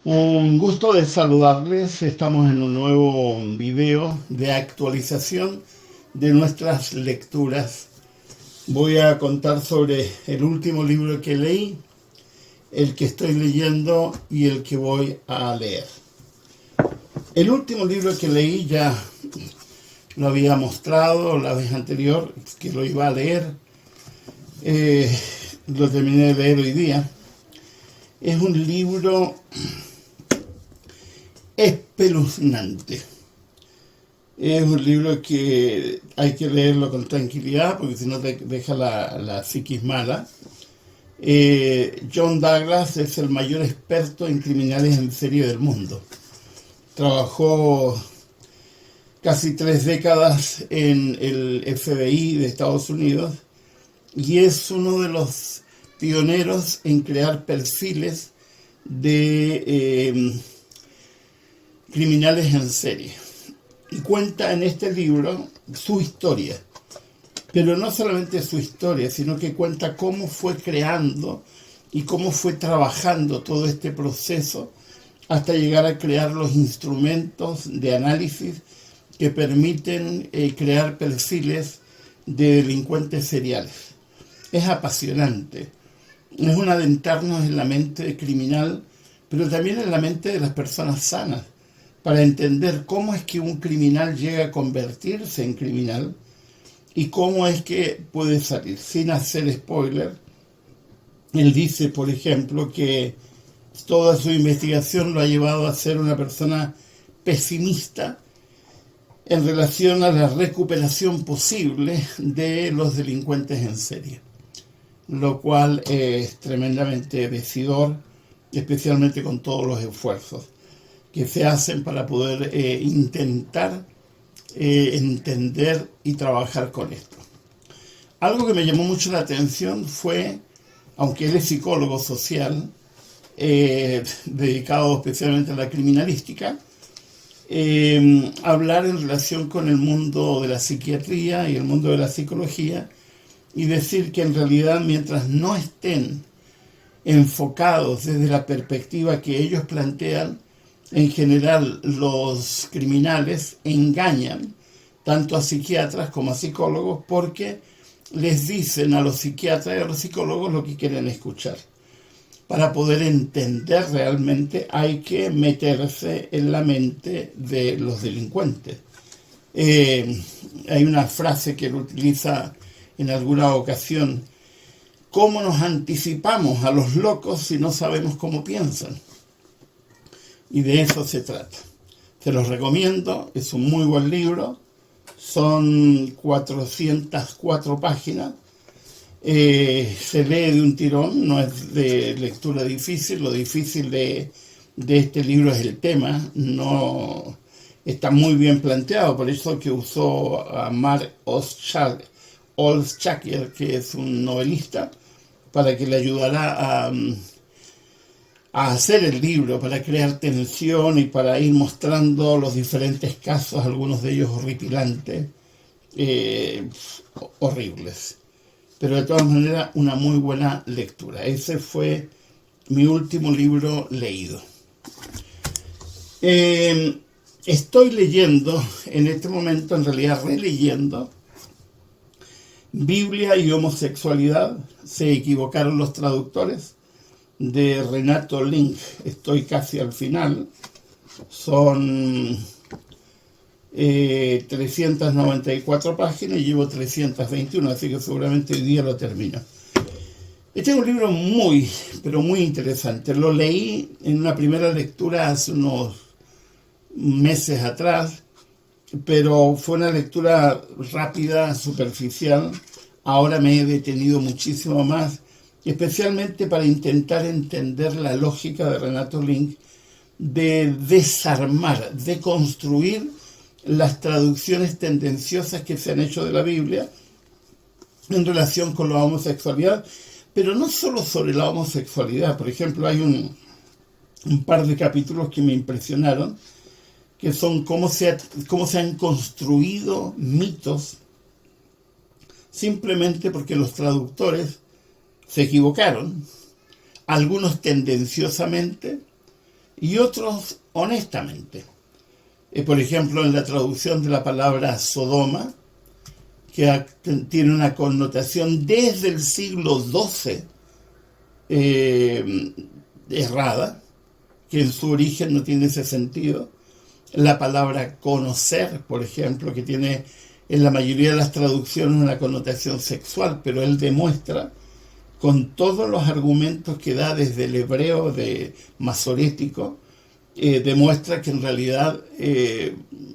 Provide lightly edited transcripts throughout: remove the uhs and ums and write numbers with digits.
Un gusto de saludarles. Estamos en un nuevo video de actualización de nuestras lecturas. Voy a contar sobre el último libro que leí, el que estoy leyendo y el que voy a leer. El último libro que leí ya lo había mostrado la vez anterior que lo iba a leer. Lo terminé de leer hoy día. Es un libro espeluznante. Es un libro que hay que leerlo con tranquilidad porque si no te deja la psiquis mala. John Douglas es el mayor experto en criminales en serie del mundo. Trabajó casi 3 décadas en el FBI de Estados Unidos y es uno de los pioneros en crear perfiles de criminales en serie. Y cuenta en este libro su historia. Pero no solamente su historia, sino que cuenta cómo fue creando y cómo fue trabajando todo este proceso hasta llegar a crear los instrumentos de análisis que permiten crear perfiles de delincuentes seriales. Es apasionante. Es un adentrarnos en la mente criminal, pero también en la mente de las personas sanas, para entender cómo es que un criminal llega a convertirse en criminal y cómo es que puede salir. Sin hacer spoiler, él dice, por ejemplo, que toda su investigación lo ha llevado a ser una persona pesimista en relación a la recuperación posible de los delincuentes en serie, lo cual es tremendamente decidor, especialmente con todos los esfuerzos que se hacen para poder intentar entender y trabajar con esto. Algo que me llamó mucho la atención fue, aunque él es psicólogo social, dedicado especialmente a la criminalística, hablar en relación con el mundo de la psiquiatría y el mundo de la psicología y decir que en realidad mientras no estén enfocados desde la perspectiva que ellos plantean, en general los criminales engañan tanto a psiquiatras como a psicólogos porque les dicen a los psiquiatras y a los psicólogos lo que quieren escuchar. Para poder entender realmente hay que meterse en la mente de los delincuentes. Hay una frase que él utiliza en alguna ocasión: ¿cómo nos anticipamos a los locos si no sabemos cómo piensan? Y de eso se trata. Se los recomiendo, es un muy buen libro, son 404 páginas, se lee de un tirón, no es de lectura difícil. Lo difícil de este libro es el tema, no está muy bien planteado, por eso que usó a Mark Olschacker, que es un novelista, para que le ayudara a hacer el libro, para crear tensión y para ir mostrando los diferentes casos, algunos de ellos horripilantes, horribles. Pero de todas maneras, una muy buena lectura. Ese fue mi último libro leído. Estoy leyendo en este momento, en realidad releyendo, Biblia y homosexualidad. Se equivocaron los traductores, de Renato Link. Estoy casi al final. Son 394 páginas y llevo 321, así que seguramente hoy día lo termino. Este es un libro muy, pero muy interesante. Lo leí en una primera lectura hace unos meses atrás, pero fue una lectura rápida, superficial. Ahora me he detenido muchísimo más, especialmente para intentar entender la lógica de Renato Link de desarmar, de construir las traducciones tendenciosas que se han hecho de la Biblia en relación con la homosexualidad, pero no solo sobre la homosexualidad. Por ejemplo, hay un par de capítulos que me impresionaron, que son cómo se han construido mitos simplemente porque los traductores se equivocaron, algunos tendenciosamente, y otros honestamente. Por ejemplo, en la traducción de la palabra Sodoma, que tiene una connotación desde el siglo XII errada, que en su origen no tiene ese sentido. La palabra conocer, por ejemplo, que tiene en la mayoría de las traducciones una connotación sexual, pero él demuestra con todos los argumentos que da desde el hebreo masorético, demuestra que en realidad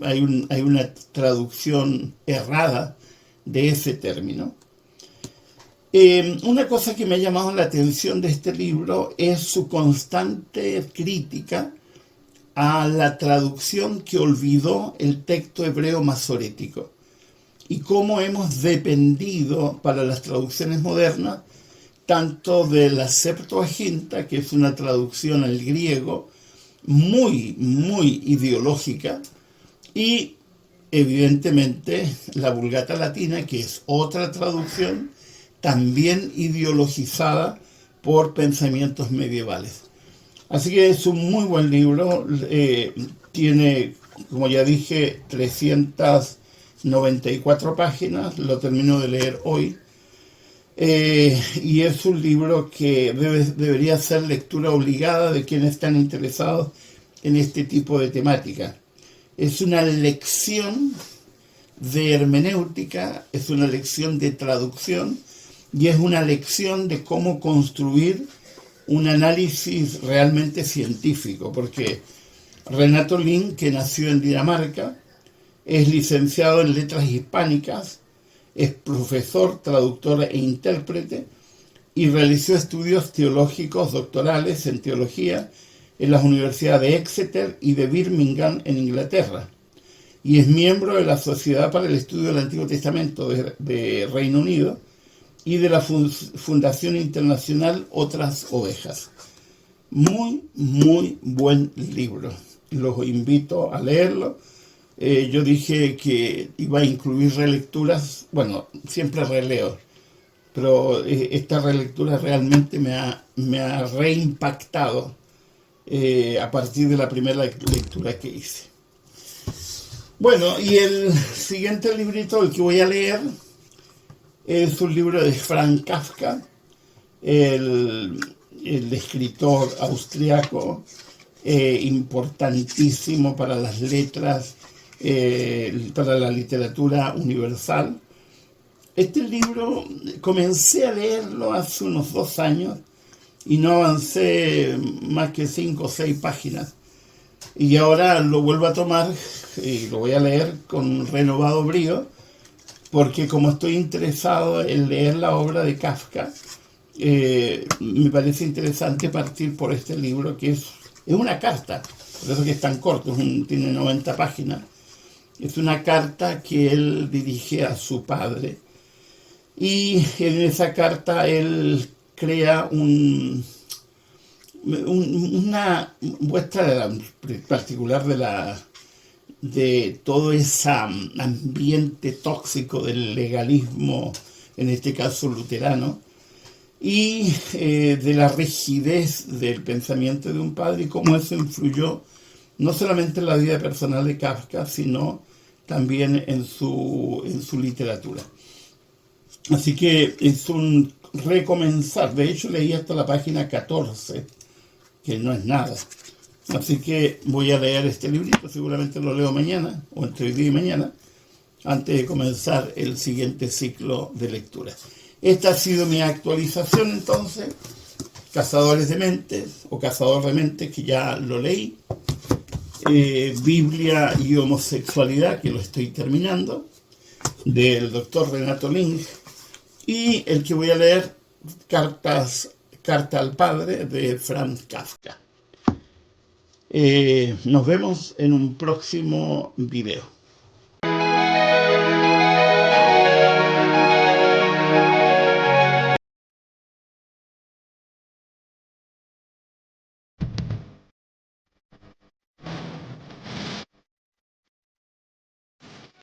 hay una traducción errada de ese término. Una cosa que me ha llamado la atención de este libro es su constante crítica a la traducción que olvidó el texto hebreo masorético y cómo hemos dependido para las traducciones modernas tanto de la Septuaginta, que es una traducción al griego muy, muy ideológica, y evidentemente la Vulgata Latina, que es otra traducción también ideologizada por pensamientos medievales. Así que es un muy buen libro, tiene, como ya dije, 394 páginas, lo termino de leer hoy, y es un libro que debería ser lectura obligada de quienes están interesados en este tipo de temática. Es una lección de hermenéutica, es una lección de traducción y es una lección de cómo construir un análisis realmente científico, porque Renato Link, que nació en Dinamarca, es licenciado en Letras Hispánicas, es profesor, traductor e intérprete y realizó estudios teológicos doctorales en teología en las universidades de Exeter y de Birmingham en Inglaterra, y es miembro de la Sociedad para el Estudio del Antiguo Testamento de Reino Unido y de la Fundación Internacional Otras Ovejas. Muy, muy buen libro. Los invito a leerlo. Yo dije que iba a incluir relecturas. Bueno, siempre releo, pero esta relectura realmente me ha reimpactado a partir de la primera lectura que hice. Bueno, y el siguiente librito, el que voy a leer, es un libro de Franz Kafka, el escritor austriaco, importantísimo para las letras, para la literatura universal. Este libro comencé a leerlo hace unos 2 años y no avancé más que 5 o 6 páginas. Y ahora lo vuelvo a tomar y lo voy a leer con renovado brío, porque como estoy interesado en leer la obra de Kafka, me parece interesante partir por este libro, que es una carta, por eso que es tan corto, tiene 90 páginas. Es una carta que él dirige a su padre, y en esa carta él crea una muestra particular de todo ese ambiente tóxico del legalismo, en este caso luterano, y de la rigidez del pensamiento de un padre y cómo eso influyó no solamente en la vida personal de Kafka, sino también en su literatura. Así que es un recomenzar. De hecho, leí hasta la página 14, que no es nada. Así que voy a leer este librito, seguramente lo leo mañana, o entre hoy día y mañana, antes de comenzar el siguiente ciclo de lectura. Esta ha sido mi actualización entonces, Cazadores de Mentes, o Cazador de Mentes, que ya lo leí, Biblia y Homosexualidad, que lo estoy terminando, del doctor Renato Link, y el que voy a leer, Carta al Padre, de Franz Kafka. Nos vemos en un próximo video.